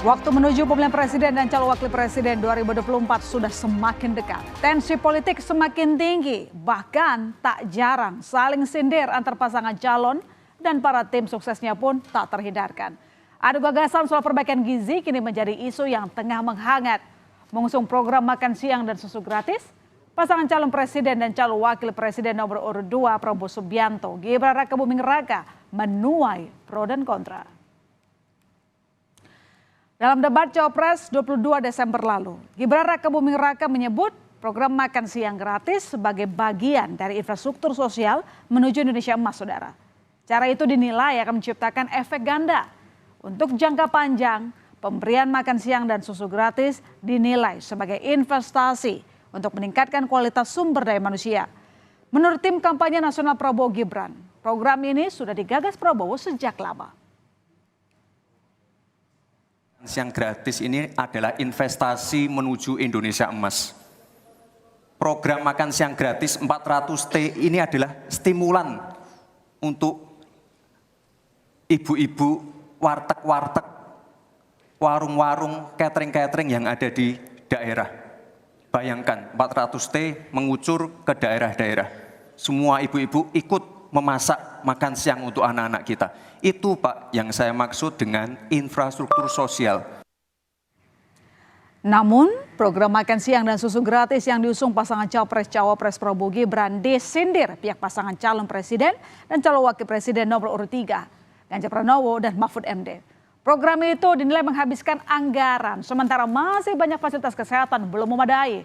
Waktu menuju pemilihan presiden dan calon wakil presiden 2024 sudah semakin dekat. Tensi politik semakin tinggi, bahkan tak jarang saling sindir antar pasangan calon dan para tim suksesnya pun tak terhindarkan. Adu gagasan soal perbaikan gizi kini menjadi isu yang tengah menghangat. Mengusung program makan siang dan susu gratis, pasangan calon presiden dan calon wakil presiden nomor urut 2 Prabowo Subianto, Gibran Rakabuming Raka menuai pro dan kontra. Dalam debat Cawapres 22 Desember lalu, Gibran Rakabuming Raka menyebut program makan siang gratis sebagai bagian dari infrastruktur sosial menuju Indonesia Emas, saudara. Cara itu dinilai akan menciptakan efek ganda. Untuk jangka panjang, pemberian makan siang dan susu gratis dinilai sebagai investasi untuk meningkatkan kualitas sumber daya manusia. Menurut tim kampanye nasional Prabowo Gibran, program ini sudah digagas Prabowo sejak lama. Siang gratis ini adalah investasi menuju Indonesia Emas. Program makan siang gratis 400T ini adalah stimulan untuk ibu-ibu, warteg-warteg, warung-warung, catering-catering yang ada di daerah. Bayangkan 400T mengucur ke daerah-daerah. Semua ibu-ibu ikut memasak makan siang untuk anak-anak kita. Itu Pak yang saya maksud dengan infrastruktur sosial. Namun program makan siang dan susu gratis yang diusung pasangan Cawapres Prabowo Gibran disindir pihak pasangan calon presiden dan calon wakil presiden nomor urut 3 Ganjar Pranowo dan Mahfud MD. Program itu dinilai menghabiskan anggaran sementara masih banyak fasilitas kesehatan belum memadai.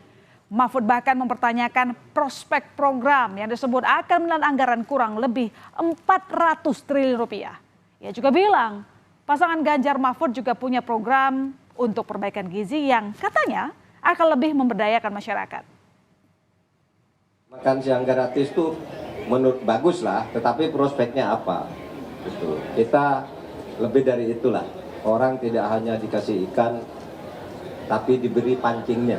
Mahfud bahkan mempertanyakan prospek program yang disebut akan menelan anggaran kurang lebih 400 triliun rupiah. Ia juga bilang pasangan Ganjar Mahfud juga punya program untuk perbaikan gizi yang katanya akan lebih memberdayakan masyarakat. Makan siang gratis itu menurut bagus lah, tetapi prospeknya apa? Gitu. Kita lebih dari itulah. Orang tidak hanya dikasih ikan, tapi diberi pancingnya.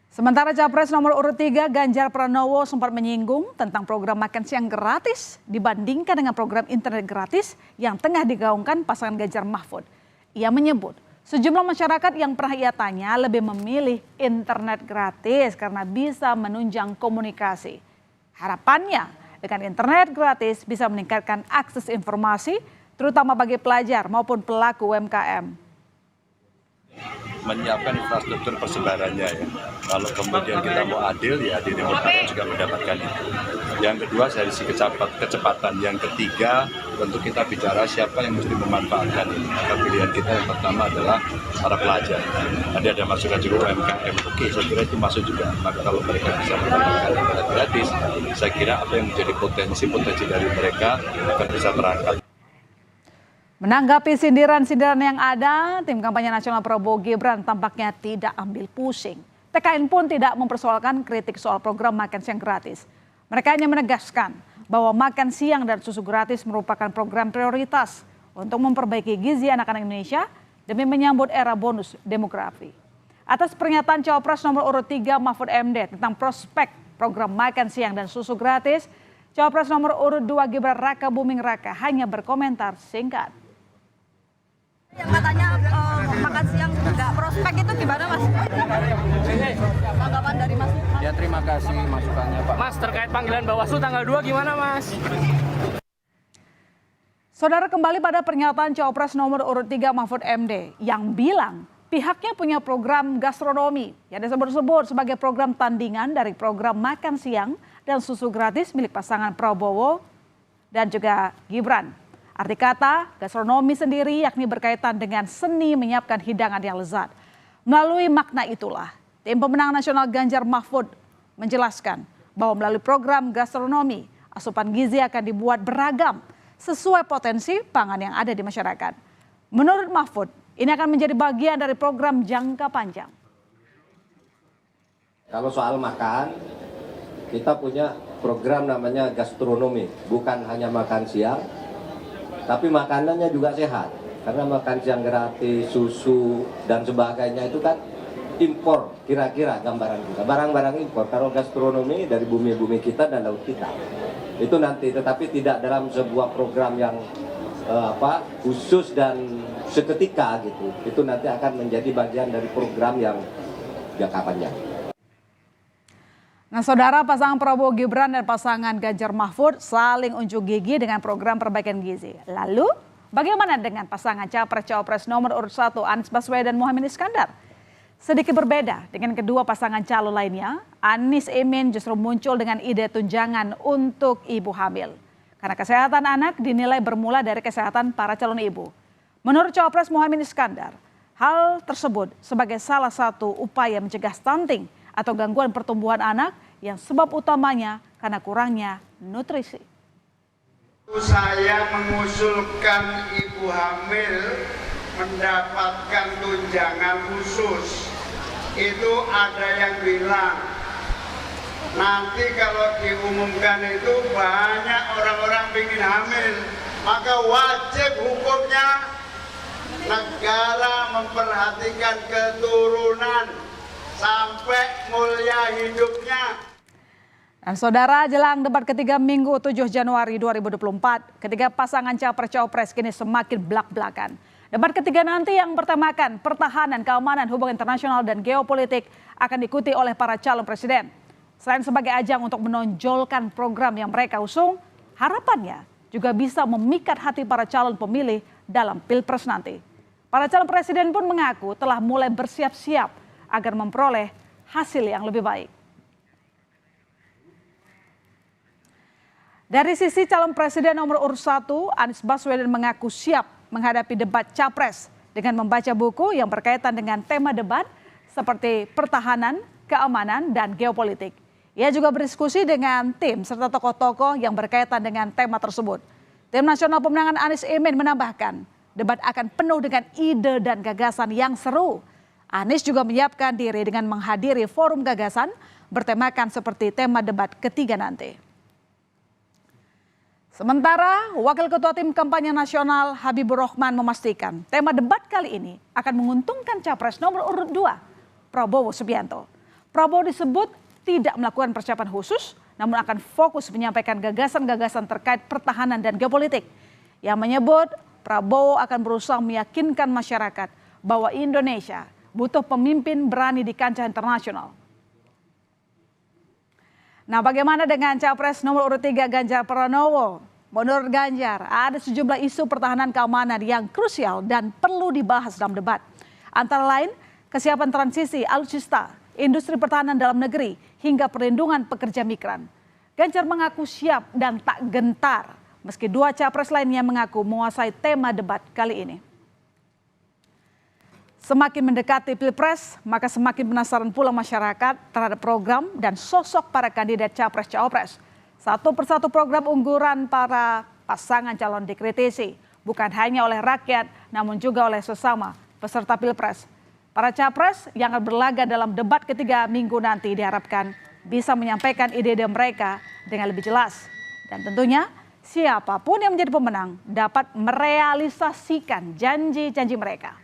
Sementara Capres nomor urut 3 Ganjar Pranowo sempat menyinggung tentang program makan siang gratis dibandingkan dengan program internet gratis yang tengah digaungkan pasangan Ganjar Mahfud. Ia menyebut sejumlah masyarakat yang pernah ia tanya lebih memilih internet gratis karena bisa menunjang komunikasi. Harapannya dengan internet gratis bisa meningkatkan akses informasi terutama bagi pelajar maupun pelaku UMKM. Menyiapkan infrastruktur persebarannya ya. Kalau kemudian kita mau adil ya di Timur Tengah juga mendapatkan itu. Yang kedua dari sisi kecepatan. Yang ketiga tentu kita bicara siapa yang mesti memanfaatkan ini. Maka pilihan kita yang pertama adalah para pelajar. Tadi ada masukan juga UMKM. Oke, saya kira itu masuk juga. Maka kalau mereka bisa mendapatkan internet gratis, saya kira apa yang menjadi potensi dari mereka akan bisa terangkat. Menanggapi sindiran-sindiran yang ada, tim kampanye nasional Prabowo Gibran tampaknya tidak ambil pusing. TKN pun tidak mempersoalkan kritik soal program makan siang gratis. Mereka hanya menegaskan bahwa makan siang dan susu gratis merupakan program prioritas untuk memperbaiki gizi anak-anak Indonesia demi menyambut era bonus demografi. Atas pernyataan Cawapres nomor urut 3 Mahfud MD tentang prospek program makan siang dan susu gratis, Cawapres nomor urut 2 Gibran Rakabuming Raka hanya berkomentar singkat. Yang katanya makan siang nggak prospek itu gimana Mas? Tanggapan dari Mas? Ya terima kasih masukannya Pak. Mas terkait panggilan Bawaslu tanggal 2 gimana Mas? Saudara, kembali pada pernyataan Cawapres nomor urut 3 Mahfud MD yang bilang pihaknya punya program gastronomi yang disebut-sebut sebagai program tandingan dari program makan siang dan susu gratis milik pasangan Prabowo dan juga Gibran. Arti kata gastronomi sendiri yakni berkaitan dengan seni menyiapkan hidangan yang lezat. Melalui makna itulah, tim pemenang nasional Ganjar Mahfud menjelaskan bahwa melalui program gastronomi, asupan gizi akan dibuat beragam sesuai potensi pangan yang ada di masyarakat. Menurut Mahfud, ini akan menjadi bagian dari program jangka panjang. Kalau soal makan, kita punya program namanya gastronomi, bukan hanya makan siang, tapi makanannya juga sehat. Karena makan siang gratis, susu, dan sebagainya itu kan impor, kira-kira gambaran kita. Barang-barang impor, kalau gastronomi dari bumi-bumi kita dan laut kita. Itu nanti, tetapi tidak dalam sebuah program yang khusus dan seketika gitu. Itu nanti akan menjadi bagian dari program yang jangka panjang. Nah, saudara, pasangan Prabowo Gibran dan pasangan Ganjar Mahfud saling unjuk gigi dengan program perbaikan gizi. Lalu, bagaimana dengan pasangan Capres-Cawapres nomor urut 1 Anies Baswedan dan Muhaimin Iskandar? Sedikit berbeda dengan kedua pasangan calon lainnya, Anies Imin justru muncul dengan ide tunjangan untuk ibu hamil. Karena kesehatan anak dinilai bermula dari kesehatan para calon ibu. Menurut Cawapres Muhaimin Iskandar, hal tersebut sebagai salah satu upaya mencegah stunting atau gangguan pertumbuhan anak yang sebab utamanya karena kurangnya nutrisi. Saya mengusulkan ibu hamil mendapatkan tunjangan khusus. Itu ada yang bilang, nanti kalau diumumkan itu banyak orang-orang ingin hamil, maka wajib hukumnya negara memperhatikan keturunan sampai mulia hidupnya. Dan saudara, jelang debat ketiga Minggu 7 Januari 2024, ketiga pasangan Capres-Cawapres kini semakin belak-belakan. Debat ketiga nanti yang bertemakan pertahanan, keamanan, hubungan internasional, dan geopolitik akan diikuti oleh para calon presiden. Selain sebagai ajang untuk menonjolkan program yang mereka usung, harapannya juga bisa memikat hati para calon pemilih dalam Pilpres nanti. Para calon presiden pun mengaku telah mulai bersiap-siap agar memperoleh hasil yang lebih baik. Dari sisi calon presiden nomor urut 1, Anies Baswedan mengaku siap menghadapi debat capres dengan membaca buku yang berkaitan dengan tema debat seperti pertahanan, keamanan, dan geopolitik. Ia juga berdiskusi dengan tim serta tokoh-tokoh yang berkaitan dengan tema tersebut. Tim Nasional Pemenangan Anies Imin menambahkan, debat akan penuh dengan ide dan gagasan yang seru. Anies juga menyiapkan diri dengan menghadiri forum gagasan bertemakan seperti tema debat ketiga nanti. Sementara, Wakil Ketua Tim Kampanye Nasional Habibur Rahman memastikan tema debat kali ini akan menguntungkan Capres nomor urut 2, Prabowo Subianto. Prabowo disebut tidak melakukan persiapan khusus, namun akan fokus menyampaikan gagasan-gagasan terkait pertahanan dan geopolitik. Yang menyebut Prabowo akan berusaha meyakinkan masyarakat bahwa Indonesia butuh pemimpin berani di kancah internasional. Nah, bagaimana dengan Capres nomor urut 3 Ganjar Pranowo? Menurut Ganjar, ada sejumlah isu pertahanan keamanan yang krusial dan perlu dibahas dalam debat. Antara lain, kesiapan transisi alutsista, industri pertahanan dalam negeri, hingga perlindungan pekerja migran. Ganjar mengaku siap dan tak gentar, meski dua capres lainnya mengaku menguasai tema debat kali ini. Semakin mendekati Pilpres, maka semakin penasaran pula masyarakat terhadap program dan sosok para kandidat Capres-Cawapres. Satu persatu program unggulan para pasangan calon dikritisi, bukan hanya oleh rakyat, namun juga oleh sesama peserta Pilpres. Para capres yang akan berlaga dalam debat ketiga Minggu nanti diharapkan bisa menyampaikan ide-ide mereka dengan lebih jelas. Dan tentunya siapapun yang menjadi pemenang dapat merealisasikan janji-janji mereka.